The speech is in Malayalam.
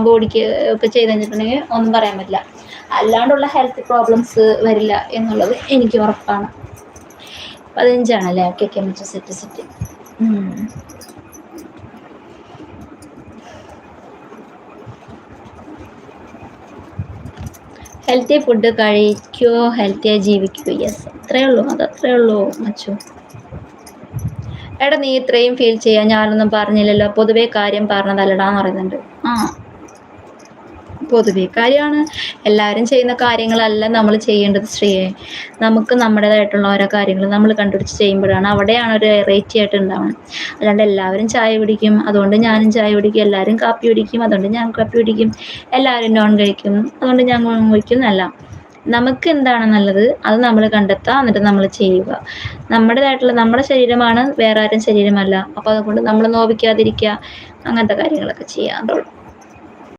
ബോഡിക്ക് ഒക്കെ ചെയ്ത് കഴിഞ്ഞിട്ടുണ്ടെങ്കിൽ ഒന്നും പറയാൻ പറ്റില്ല. അല്ലാണ്ടുള്ള ഹെൽത്ത് പ്രോബ്ലംസ് വരില്ല എന്നുള്ളത് എനിക്ക് ഉറപ്പാണ്. 15 ഓക്കെ ഓക്കെ മിച്ച സെറ്റ്. ഹെൽത്തി ഫുഡ് കഴിക്കുമോ, ഹെൽത്തിയായി ജീവിക്കുമോ? യെസ്, അത്രേ ഉള്ളൂ മച്ചു. എടാ നീ ഇത്രയും ഫീൽ ചെയ്യാൻ ഞാനൊന്നും പറഞ്ഞില്ലല്ലോ, പൊതുവേ കാര്യം പറഞ്ഞതല്ലടാന്ന് പറയുന്നുണ്ട്. പൊതുവേ കാര്യമാണ്. എല്ലാവരും ചെയ്യുന്ന കാര്യങ്ങളല്ല നമ്മൾ ചെയ്യേണ്ടത് ശ്രീയെ. നമുക്ക് നമ്മുടേതായിട്ടുള്ള ഓരോ കാര്യങ്ങൾ നമ്മൾ കണ്ടുപിടിച്ച് ചെയ്യുമ്പോഴാണ് അവിടെയാണ് ഒരു വെറൈറ്റി ആയിട്ട് ഉണ്ടാവുന്നത്. അല്ലാണ്ട് എല്ലാവരും ചായ കുടിക്കും അതുകൊണ്ട് ഞാനും ചായ കുടിക്കും, എല്ലാവരും കാപ്പി കുടിക്കും അതുകൊണ്ട് ഞാൻ കാപ്പി കുടിക്കും, എല്ലാവരും നോൺ കഴിക്കും അതുകൊണ്ട് ഞാൻ നോൺ കഴിക്കും എന്നല്ല. നമുക്ക് എന്താണ് നല്ലത് അത് നമ്മൾ കണ്ടെത്തുക, എന്നിട്ട് നമ്മൾ ചെയ്യുക. നമ്മുടേതായിട്ടുള്ള നമ്മുടെ ശരീരമാണ്, വേറെ ആരും ശരീരമല്ല. അപ്പോൾ അതുകൊണ്ട് നമ്മൾ നോവിക്കാതിരിക്കുക, അങ്ങനത്തെ കാര്യങ്ങളൊക്കെ ചെയ്യാറുള്ളൂ.